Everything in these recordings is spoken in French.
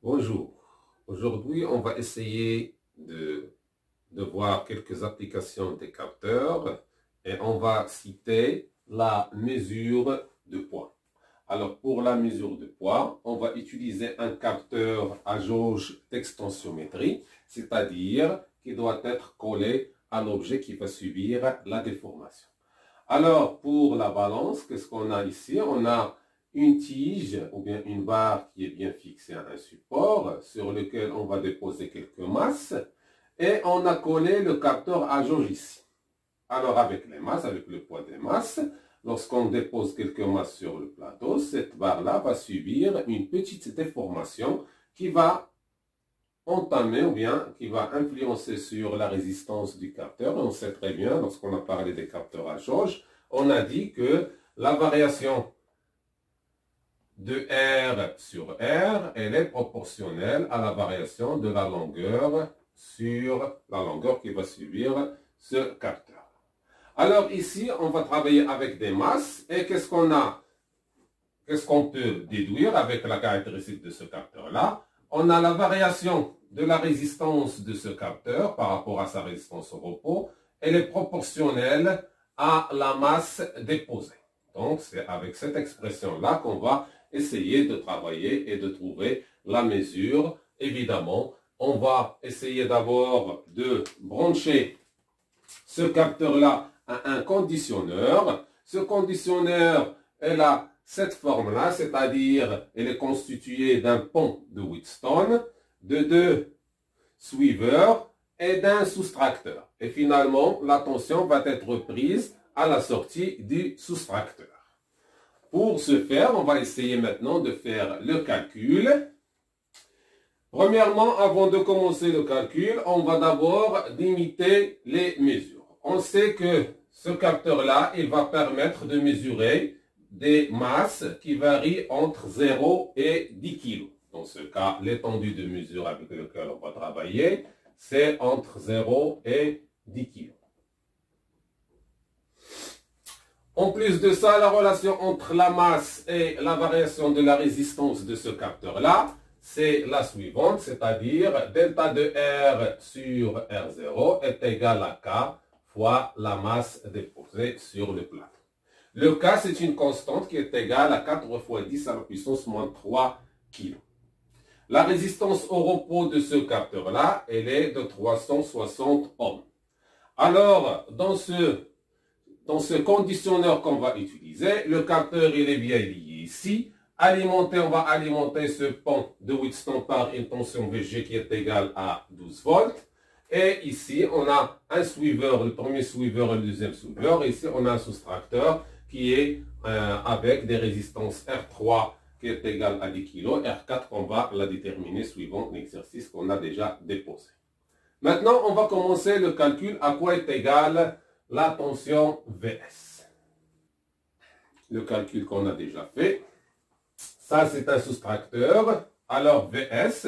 Bonjour. Aujourd'hui, on va essayer de voir quelques applications des capteurs et on va citer la mesure de poids. Alors, pour la mesure de poids, on va utiliser un capteur à jauge d'extensiométrie, c'est-à-dire qui doit être collé à l'objet qui va subir la déformation. Alors, pour la balance, qu'est-ce qu'on a ici? On a une tige ou bien une barre qui est bien fixée à un support sur lequel on va déposer quelques masses et on a collé le capteur à jauge ici. Alors avec les masses, avec le poids des masses, lorsqu'on dépose quelques masses sur le plateau, cette barre-là va subir une petite déformation qui va entamer ou bien qui va influencer sur la résistance du capteur. On sait très bien, lorsqu'on a parlé des capteurs à jauge, on a dit que la variation de R sur R, elle est proportionnelle à la variation de la longueur sur la longueur qui va subir ce capteur. Alors ici, on va travailler avec des masses et qu'est-ce qu'on a? Qu'est-ce qu'on peut déduire avec la caractéristique de ce capteur-là? On a la variation de la résistance de ce capteur par rapport à sa résistance au repos. Elle est proportionnelle à la masse déposée. Donc, c'est avec cette expression-là qu'on va essayer de travailler et de trouver la mesure. Évidemment, on va essayer d'abord de brancher ce capteur-là à un conditionneur. Ce conditionneur, elle a cette forme-là, c'est-à-dire elle est constituée d'un pont de Wheatstone, de deux suiveurs et d'un soustracteur. Et finalement, la tension va être prise à la sortie du soustracteur. Pour ce faire, on va essayer maintenant de faire le calcul. Premièrement, avant de commencer le calcul, on va d'abord limiter les mesures. On sait que ce capteur-là, il va permettre de mesurer des masses qui varient entre 0 et 10 kg. Dans ce cas, l'étendue de mesure avec laquelle on va travailler, c'est entre 0 et 10 kg. En plus de ça, la relation entre la masse et la variation de la résistance de ce capteur-là, c'est la suivante, c'est-à-dire delta de R sur R0 est égal à K fois la masse déposée sur le plateau. Le K, c'est une constante qui est égale à 4 fois 10 à la puissance moins 3 kg. La résistance au repos de ce capteur-là, elle est de 360 ohms. Alors, dans ce conditionneur qu'on va utiliser, le capteur il est bien lié ici. On va alimenter ce pont de Wheatstone par une tension VG qui est égale à 12 volts. Et ici, on a un suiveur, le premier suiveur et le deuxième suiveur. Ici, on a un soustracteur qui est avec des résistances R3 qui est égale à 10 kg, R4 qu'on va la déterminer suivant l'exercice qu'on a déjà déposé. Maintenant, on va commencer le calcul à quoi est égale la tension VS. Le calcul qu'on a déjà fait. Ça, c'est un soustracteur. Alors, VS,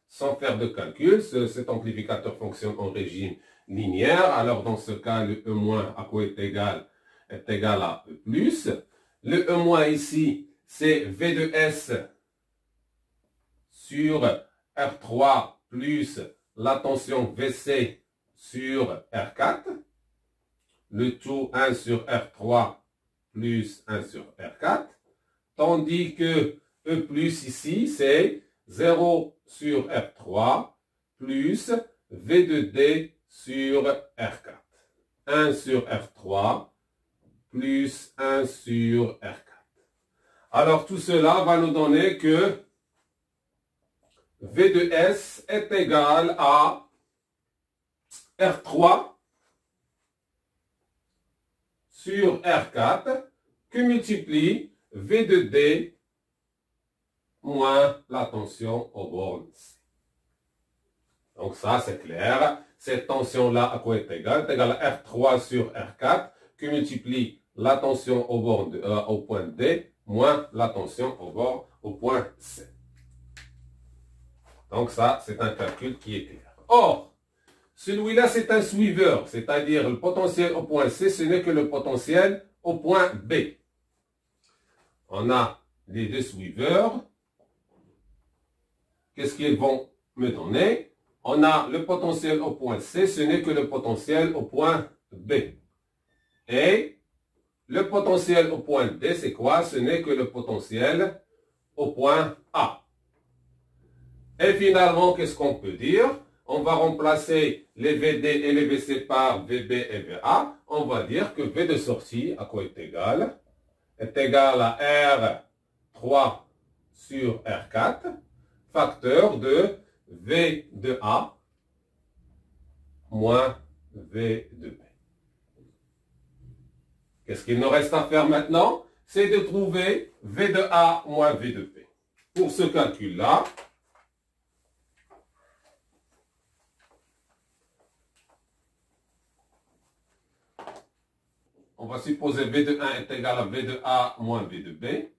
sans faire de calcul, cet amplificateur fonctionne en régime linéaire. Alors, dans ce cas, le E- à quoi est égal à E+. Le E- ici, c'est V de S sur R3 plus la tension VC sur R4. Le tout 1 sur R3 plus 1 sur R4. Tandis que E plus ici, c'est 0 sur R3 plus V de D sur R4. 1 sur R3 plus 1 sur R4. Alors tout cela va nous donner que V de S est égal à R3 sur R4 que multiplie V de D moins la tension aux bornes C. Donc ça, c'est clair. Cette tension-là, à quoi est égale? C'est égal à R3 sur R4 que multiplie la tension aux bornes au point D moins la tension au point C. Donc ça, c'est un calcul qui est clair. Or, celui-là, c'est un suiveur, c'est-à-dire le potentiel au point C, ce n'est que le potentiel au point B. On a les deux suiveurs qu'est-ce qu'ils vont me donner? On a le potentiel au point C, ce n'est que le potentiel au point B. Et le potentiel au point D, c'est quoi? Ce n'est que le potentiel au point A. Et finalement, qu'est-ce qu'on peut dire? On va remplacer les VD et les VC par VB et VA. On va dire que V de sortie, à quoi est égal? Est égal à R3 sur R4, facteur de V de A moins V de B. Qu'est-ce qu'il nous reste à faire maintenant? C'est de trouver V de A moins V de B. Pour ce calcul-là, on va supposer V de 1 est égal à V de A moins V de B.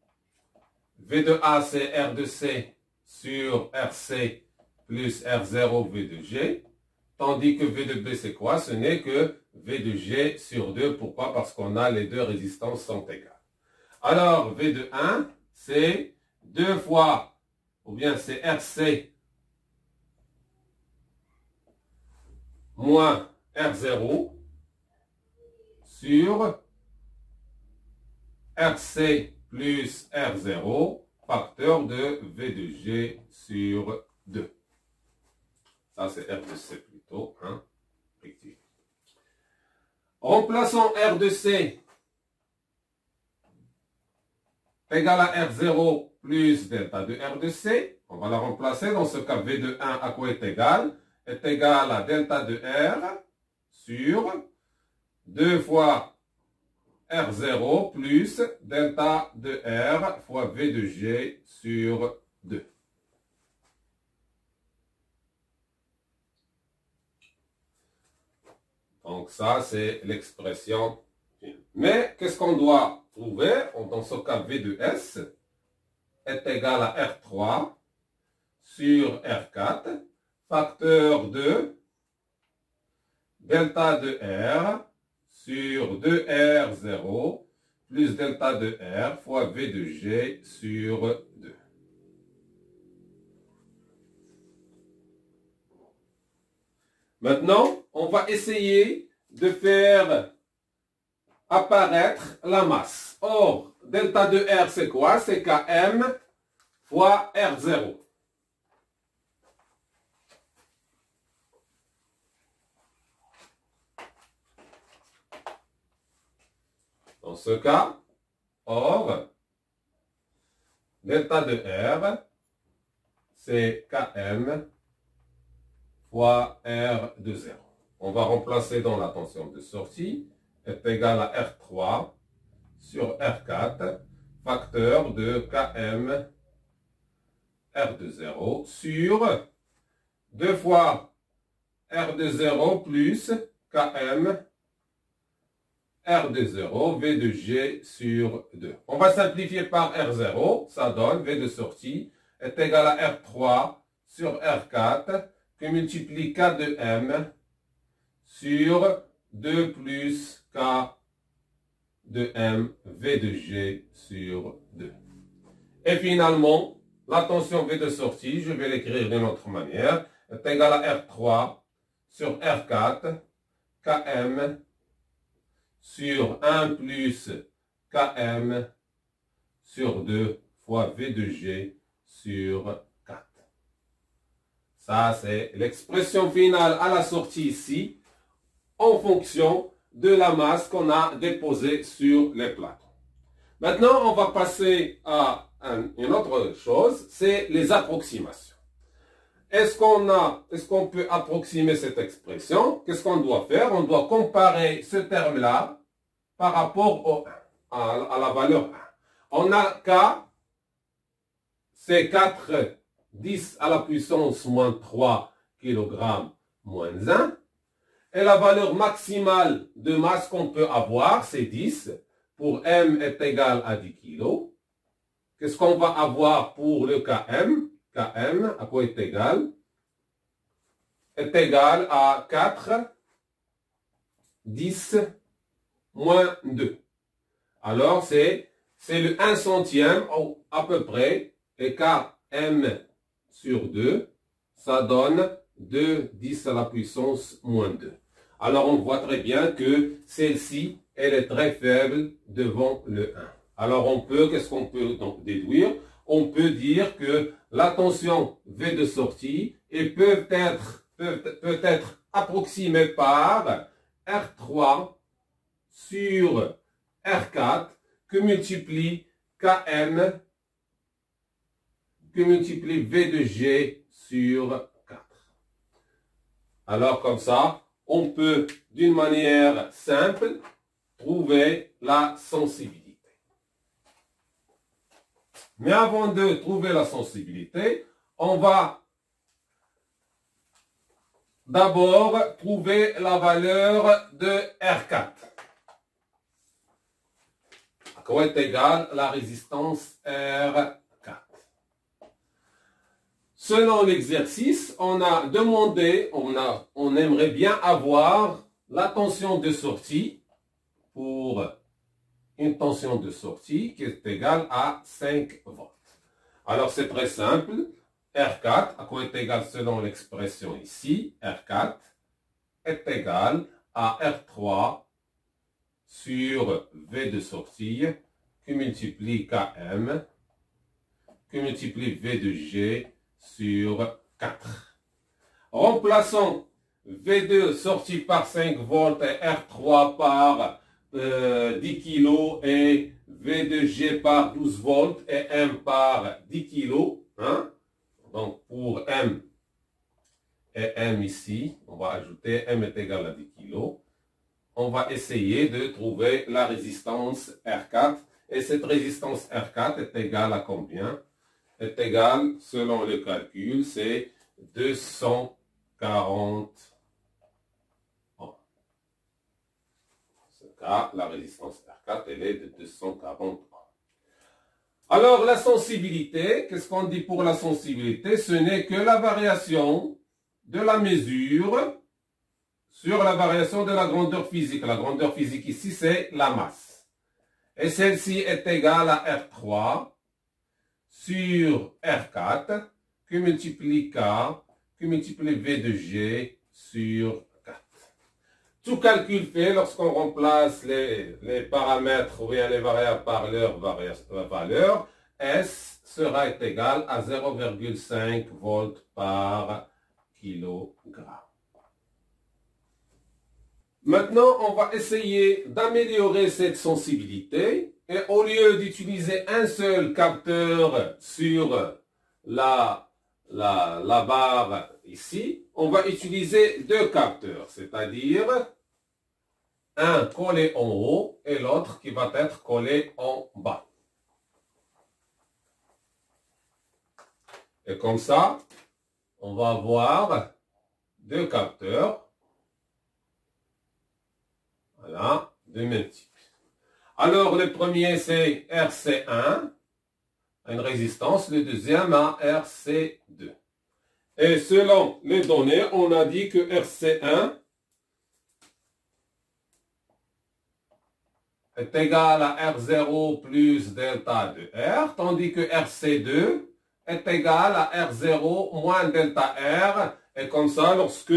V de A, c'est R de C sur RC plus R0 V de G. Tandis que V de B, c'est quoi? Ce n'est que V de G sur 2. Pourquoi? Parce qu'on a les deux résistances sont égales. Alors, V de 1, c'est 2 fois, ou bien c'est RC moins R0 sur RC plus R0, facteur de V de G sur 2. Ça, c'est R de C plutôt. Hein? Remplaçons R de C égal à R0 plus delta de R de C. On va la remplacer. Dans ce cas, V de 1 à quoi est égal? Est égal à delta de R sur 2 fois R0 plus delta de R fois V de G sur 2. Donc ça, c'est l'expression. Mais qu'est-ce qu'on doit trouver? Dans ce cas, V de S est égal à R3 sur R4, facteur de delta de R sur 2R0 plus delta de R fois V de G sur 2. Maintenant, on va essayer de faire apparaître la masse. Or, delta de R, c'est quoi? C'est Km fois R0. Dans ce cas, or, delta de R, c'est Km fois R de 0. On va remplacer dans la tension de sortie, est égal à R3 sur R4, facteur de Km R de 0 sur 2 fois R de 0 plus Km R de 0, V de G sur 2. On va simplifier par R0, ça donne V de sortie est égal à R3 sur R4 que multiplie K de M sur 2 plus K de M V de G sur 2. Et finalement, la tension V de sortie, je vais l'écrire d'une autre manière, est égale à R3 sur R4 Km sur 1 plus Km sur 2 fois V de G sur 4. Ça, c'est l'expression finale à la sortie ici, en fonction de la masse qu'on a déposée sur les plateaux. Maintenant, on va passer à une autre chose, c'est les approximations. Est-ce qu'on peut approximer cette expression? Qu'est-ce qu'on doit faire? On doit comparer ce terme-là par rapport à la valeur 1. On a K, c'est 4 10 à la puissance moins 3 kg moins 1. Et la valeur maximale de masse qu'on peut avoir, c'est 10. Pour M est égal à 10 kg. Qu'est-ce qu'on va avoir pour le Km? Km, à quoi est égal? Est égal à 4, 10, moins 2. Alors, c'est le 1 centième, à peu près, et Km sur 2, ça donne 2 10 à la puissance moins 2. Alors on voit très bien que celle-ci, elle est très faible devant le 1. Alors on peut, qu'est-ce qu'on peut donc déduire? On peut dire que la tension V de sortie peut être approximée par R3 sur R4 que multiplie Km que multiplie V de G sur 4. Alors comme ça, on peut d'une manière simple trouver la sensibilité. Mais avant de trouver la sensibilité, on va d'abord trouver la valeur de R4. À quoi est égale la résistance R4. Selon l'exercice, on a demandé, on aimerait bien avoir la tension de sortie pour une tension de sortie qui est égale à 5 volts. Alors c'est très simple. R4, à quoi est égal selon l'expression ici, R4 est égal à R3 sur V de sortie qui multiplie Km qui multiplie V de G sur 4. Remplaçons V2 sorti par 5 volts et R3 par 10 kg et V2G par 12 volts et M par 10 kg. Hein? Donc pour M et M ici, on va ajouter M est égal à 10 kg. On va essayer de trouver la résistance R4. Et cette résistance R4 est égale à combien? Est égale, selon le calcul, c'est 240 ohms. Dans ce cas, la résistance R4, elle est de 240 ohms. Alors, la sensibilité, qu'est-ce qu'on dit pour la sensibilité? Ce n'est que la variation de la mesure sur la variation de la grandeur physique. La grandeur physique ici, c'est la masse. Et celle-ci est égale à R3 sur R4 qui multiplie K, qui multiplie V de G sur 4. Tout calcul fait lorsqu'on remplace les paramètres ou bien les variables par leur valeur, S sera égal à 0,5 volts par kilogramme. Maintenant, on va essayer d'améliorer cette sensibilité. Et au lieu d'utiliser un seul capteur sur la barre ici, on va utiliser deux capteurs, c'est-à-dire un collé en haut et l'autre qui va être collé en bas. Et comme ça, on va avoir deux capteurs. Voilà, de même type. Alors, le premier, c'est RC1, une résistance. Le deuxième, à RC2. Et selon les données, on a dit que RC1 est égal à R0 plus delta de R, tandis que RC2 est égal à R0 moins delta R. Et comme ça, lorsque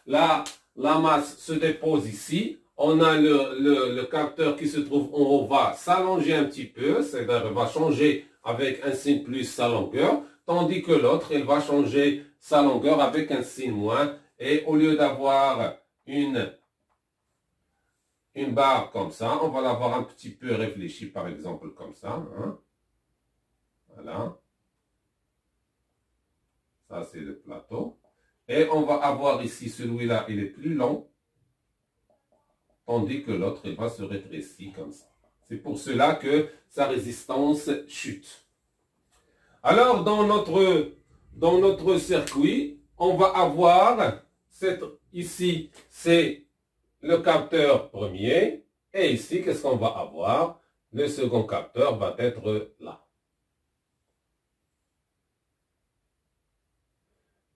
la masse se dépose ici, on a le capteur qui se trouve en haut va s'allonger un petit peu, c'est-à-dire va changer avec un signe plus sa longueur, tandis que l'autre, il va changer sa longueur avec un signe moins. Et au lieu d'avoir une barre comme ça, on va l'avoir un petit peu réfléchie, par exemple comme ça. Hein. Voilà. Ça, c'est le plateau. Et on va avoir ici, celui-là, il est plus long, tandis que l'autre, il va se rétrécir comme ça. C'est pour cela que sa résistance chute. Alors, dans notre circuit, on va avoir, ici, c'est le capteur premier, et ici, qu'est-ce qu'on va avoir? Le second capteur va être là.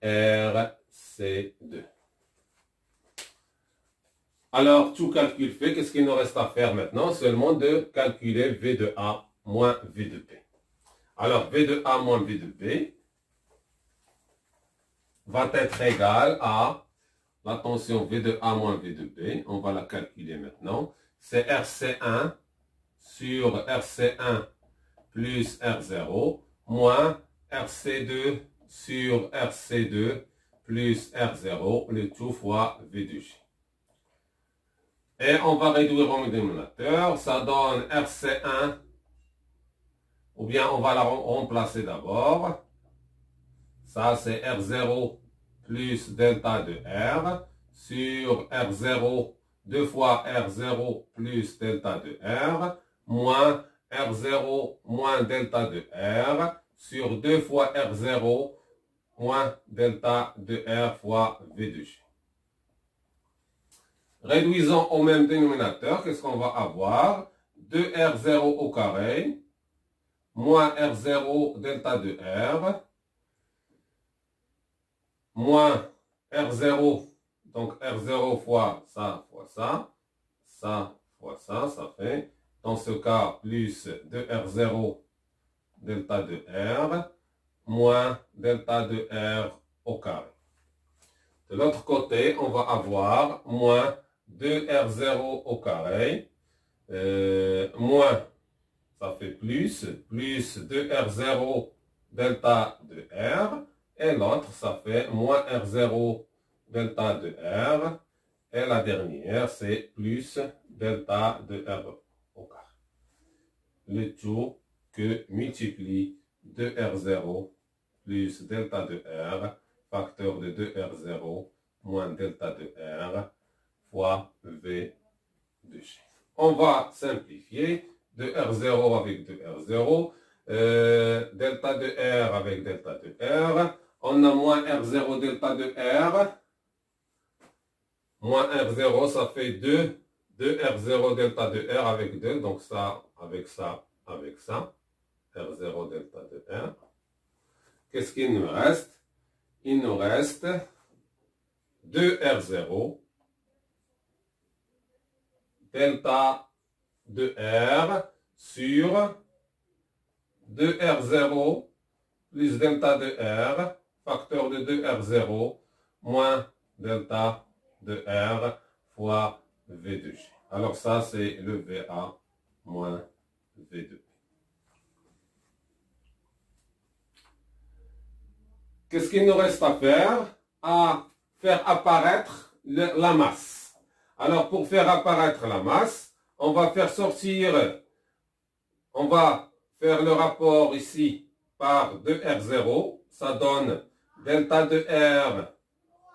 RC2. Alors, tout calcul fait, qu'est-ce qu'il nous reste à faire maintenant? Seulement de calculer V de A moins V de B. Alors, V de A moins V de B, va être égale à la tension V de A moins V de B. On va la calculer maintenant. C'est RC1 sur RC1 plus R0 moins RC2 sur RC2 plus R0, le tout fois V de G. Et on va réduire au dénominateur. Ça donne RC1, ou bien on va la remplacer d'abord. Ça, c'est R0 plus delta de R sur R0, 2 fois R0 plus delta de R, moins R0 moins delta de R sur 2 fois R0 moins delta de R fois V de G. Réduisons au même dénominateur, qu'est-ce qu'on va avoir? 2R0 au carré, moins R0 delta de R, moins R0, donc R0 fois ça, ça fois ça fait, dans ce cas, plus 2R0 delta de R, moins delta de R au carré. De l'autre côté, on va avoir moins 2R0 au carré, moins, ça fait plus 2R0 delta de R, et l'autre, ça fait moins R0 delta de R, et la dernière, c'est plus delta de R au carré. Le tout que multiplie 2R0 plus delta de R, facteur de 2R0 moins delta de R, fois V de G. On va simplifier 2R0 avec 2R0, delta de R avec delta de R. On a moins R0 delta de R. Moins R0, ça fait 2. 2R0 delta de R avec 2. Donc ça, avec ça, avec ça. R0 delta de R. Qu'est-ce qu'il nous reste? Il nous reste 2R0 delta de R sur 2R0 plus delta de R, facteur de 2R0 moins delta de R fois V de G. Alors ça, c'est le VA moins V de B. Qu'est-ce qu'il nous reste à faire? À faire apparaître la masse. Alors, pour faire apparaître la masse, on va faire sortir, on va faire le rapport ici par 2R0. Ça donne delta de R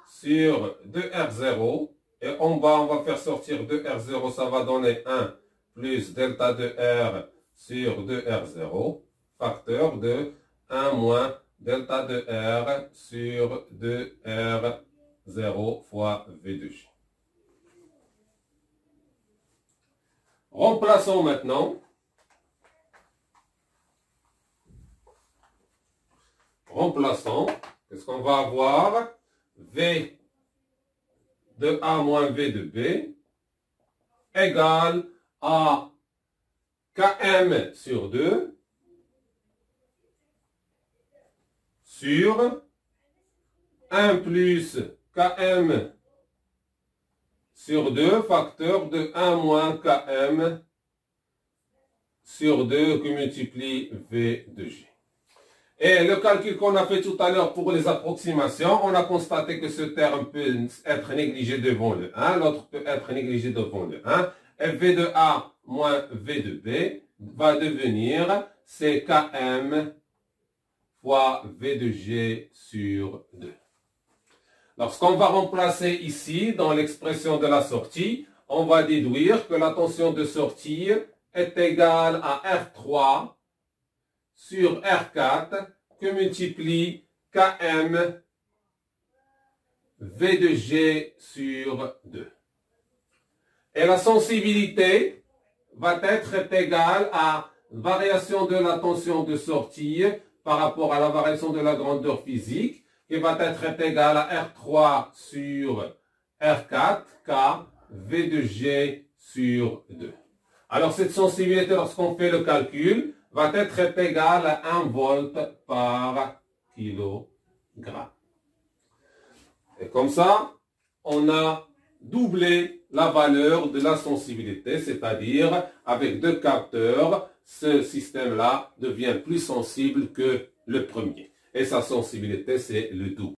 sur 2R0. Et en bas, on va faire sortir 2R0. Ça va donner 1 plus delta de R sur 2R0. Facteur de 1 moins delta de R sur 2R0 fois V de G. Remplaçons maintenant. Remplaçons. Qu'est-ce qu'on va avoir? V de A moins V de B égale à Km sur 2 sur 1 plus Km sur 2 facteur de 1 moins Km sur 2 qui multiplie V de G. Et le calcul qu'on a fait tout à l'heure pour les approximations, on a constaté que ce terme peut être négligé devant le 1, l'autre peut être négligé devant le 1. Et V de A moins V de B va devenir c'est Km fois V de G sur 2. Lorsqu'on va remplacer ici, dans l'expression de la sortie, on va déduire que la tension de sortie est égale à R3 sur R4 que multiplie Km V de G sur 2. Et la sensibilité va être égale à variation de la tension de sortie par rapport à la variation de la grandeur physique qui va être égale à R3 sur R4 K V de G sur 2. Alors cette sensibilité, lorsqu'on fait le calcul, va être égale à 1 volt par kilogramme. comme ça, on a doublé la valeur de la sensibilité, c'est-à-dire avec 2 capteurs, ce système-là devient plus sensible que le premier. Et sa sensibilité, c'est le double.